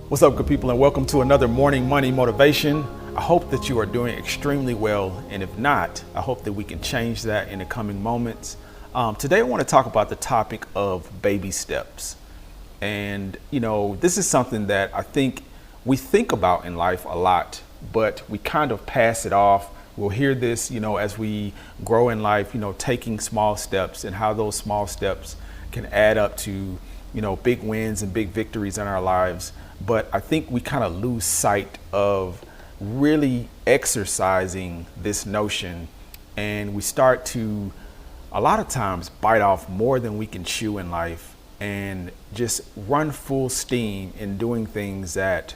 What's up, good people, and welcome to another Morning Money Motivation. I hope that you are doing extremely well, and if not, I hope that we can change that in the coming moments. Today I want to talk about the topic of baby steps. And, this is something that I think we think about in life a lot, but we kind of pass it off. We'll hear this, as we grow in life, taking small steps and how those small steps can add up to, big wins and big victories in our lives. But I think we kind of lose sight of really exercising this notion, and we start to a lot of times bite off more than we can chew in life and just run full steam in doing things that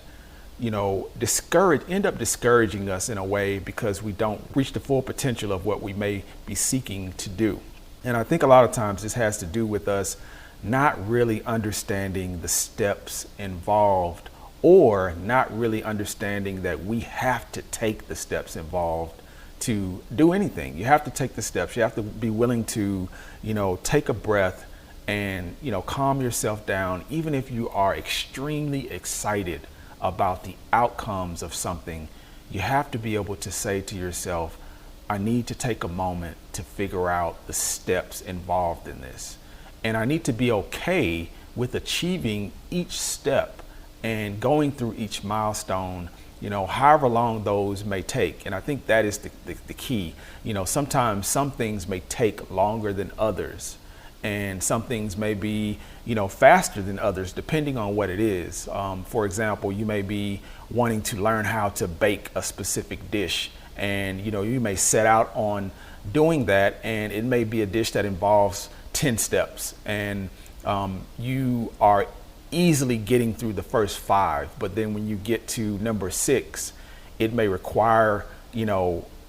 end up discouraging us in a way because we don't reach the full potential of what we may be seeking to do. And I think a lot of times this has to do with us not really understanding the steps involved, or not really understanding that we have to take the steps involved to do anything. You have to take the steps. You have to be willing to, take a breath and, calm yourself down, even if you are extremely excited about the outcomes of something. You have to be able to say to yourself, I need to take a moment to figure out the steps involved in this. And I need to be okay with achieving each step and going through each milestone, however long those may take. And I think that is the key. Sometimes some things may take longer than others, and some things may be, faster than others, depending on what it is. For example, you may be wanting to learn how to bake a specific dish, and, you may set out on doing that, and it may be a dish that involves 10 steps, and you are easily getting through the first 5, but then when you get to number 6, it may require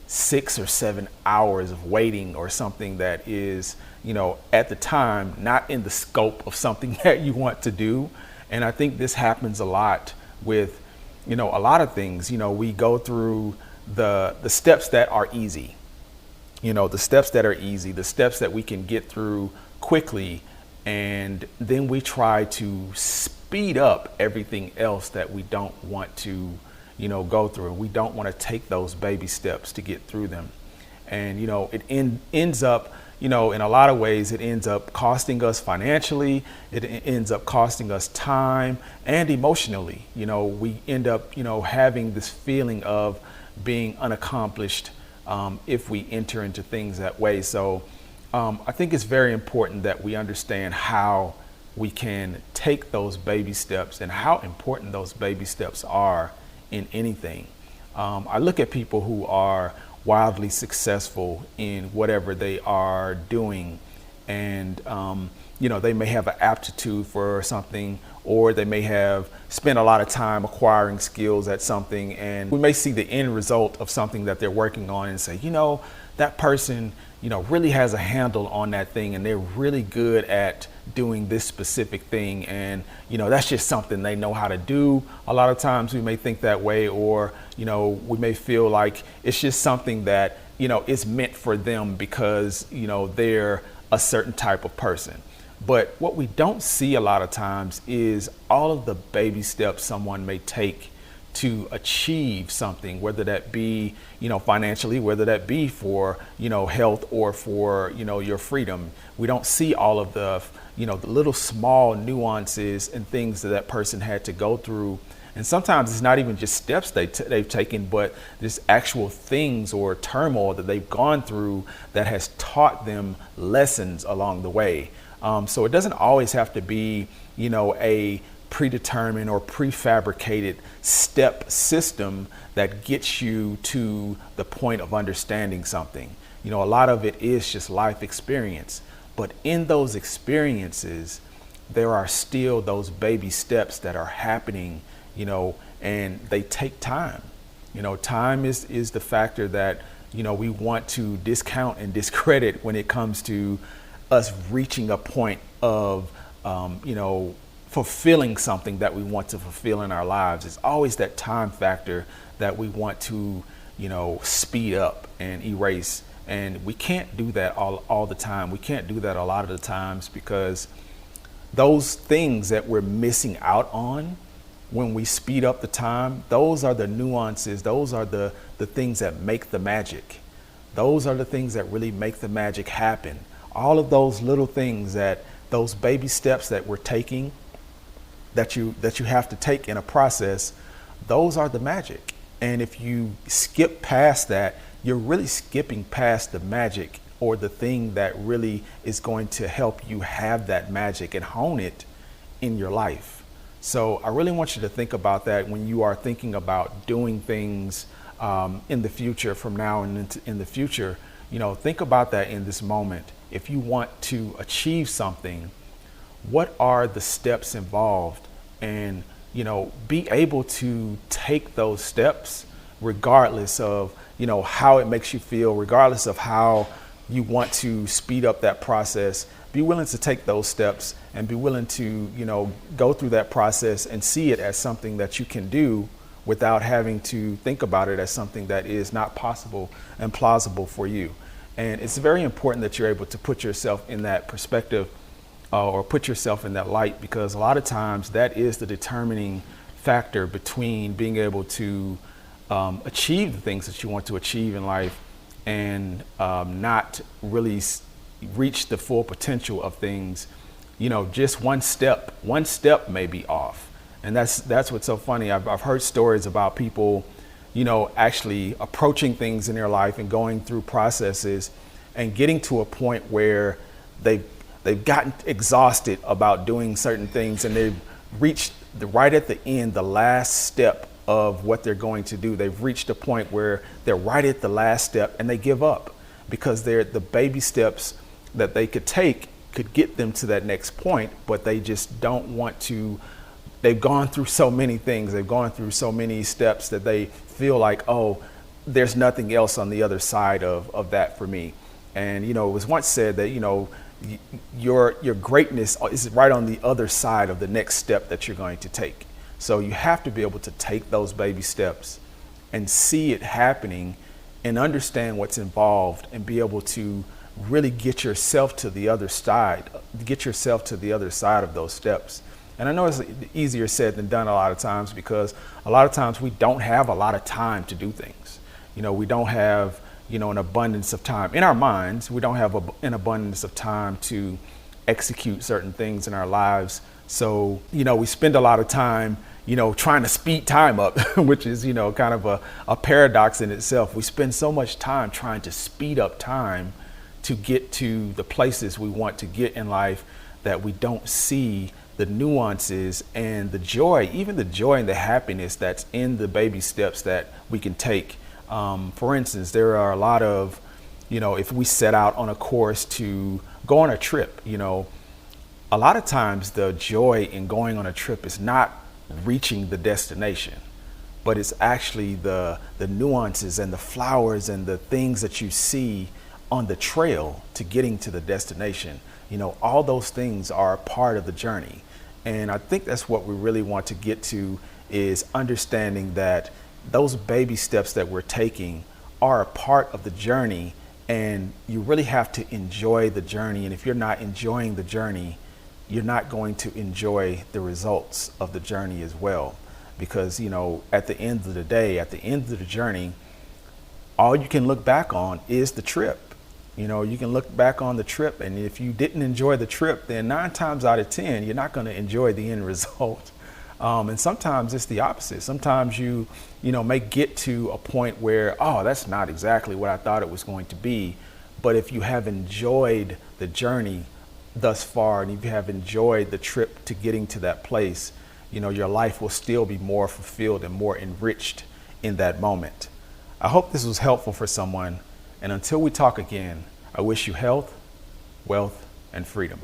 6 or 7 hours of waiting, or something that is at the time not in the scope of something that you want to do. And I think this happens a lot with a lot of things. We go through the steps that are easy, the steps that we can get through quickly, and then we try to speed up everything else that we don't want to, go through. We don't want to take those baby steps to get through them. And, it ends up, in a lot of ways, it ends up costing us financially. It ends up costing us time and emotionally. We end up, having this feeling of being unaccomplished if we enter into things that way. So I think it's very important that we understand how we can take those baby steps and how important those baby steps are in anything. I look at people who are wildly successful in whatever they are doing, and they may have an aptitude for something, or they may have spent a lot of time acquiring skills at something, and we may see the end result of something that they're working on and say, that person really has a handle on that thing, and they're really good at doing this specific thing, and that's just something they know how to do. A lot of times we may think that way, or we may feel like it's just something that is meant for them because they're a certain type of person. But what we don't see a lot of times is all of the baby steps someone may take to achieve something, whether that be, financially, whether that be for, health, or for, your freedom. We don't see all of the, the little small nuances and things that person had to go through. And sometimes it's not even just steps they've taken, but there's actual things or turmoil that they've gone through that has taught them lessons along the way. So it doesn't always have to be, a predetermined or prefabricated step system that gets you to the point of understanding something. A lot of it is just life experience, but in those experiences, there are still those baby steps that are happening, and they take time. Time is the factor that, we want to discount and discredit when it comes to us reaching a point of, fulfilling something that we want to fulfill in our lives. It's always that time factor that we want to, speed up and erase. And we can't do that all the time. We can't do that a lot of the times because those things that we're missing out on when we speed up the time, those are the nuances, those are the things that make the magic. Those are the things that really make the magic happen. All of those little things, that those baby steps that we're taking, that you have to take in a process, those are the magic. And if you skip past that, you're really skipping past the magic, or the thing that really is going to help you have that magic and hone it in your life. So I really want you to think about that when you are thinking about doing things in the future, from now and in the future. Think about that in this moment. If you want to achieve something, what are the steps involved? And be able to take those steps regardless of how it makes you feel, regardless of how you want to speed up that process. Be willing to take those steps and be willing to go through that process and see it as something that you can do without having to think about it as something that is not possible and plausible for you. And it's very important that you're able to put yourself in that perspective, or put yourself in that light, because a lot of times that is the determining factor between being able to achieve the things that you want to achieve in life and not really reach the full potential of things. Just one step may be off. And that's what's so funny. I've heard stories about people, actually approaching things in their life and going through processes and getting to a point where they've gotten exhausted about doing certain things, and they've reached right at the end, the last step of what they're going to do. They've reached a point where they're right at the last step and they give up, because the baby steps that they could take could get them to that next point, but they just don't want to. They've gone through so many things. They've gone through so many steps that they feel like, oh, there's nothing else on the other side of that for me. And, it was once said that, your greatness is right on the other side of the next step that you're going to take. So you have to be able to take those baby steps and see it happening and understand what's involved, and be able to really get yourself to the other side of those steps. And I know it's easier said than done a lot of times, because a lot of times we don't have a lot of time to do things. We don't have, an abundance of time in our minds. We don't have an abundance of time to execute certain things in our lives. So, we spend a lot of time, trying to speed time up, which is, kind of a paradox in itself. We spend so much time trying to speed up time to get to the places we want to get in life, that we don't see the nuances and the joy, even the joy and the happiness that's in the baby steps that we can take. For instance, there are a lot of, if we set out on a course to go on a trip, a lot of times the joy in going on a trip is not reaching the destination, but it's actually the nuances and the flowers and the things that you see on the trail to getting to the destination. All those things are a part of the journey. And I think that's what we really want to get to, is understanding that those baby steps that we're taking are a part of the journey, and you really have to enjoy the journey. And if you're not enjoying the journey, you're not going to enjoy the results of the journey as well. Because, at the end of the day, at the end of the journey, all you can look back on is the trip. You can look back on the trip, and if you didn't enjoy the trip, then 9 times out of 10, you're not going to enjoy the end result. And sometimes it's the opposite. Sometimes you may get to a point where, oh, that's not exactly what I thought it was going to be. But if you have enjoyed the journey thus far, and if you have enjoyed the trip to getting to that place, your life will still be more fulfilled and more enriched in that moment. I hope this was helpful for someone. And until we talk again, I wish you health, wealth, and freedom.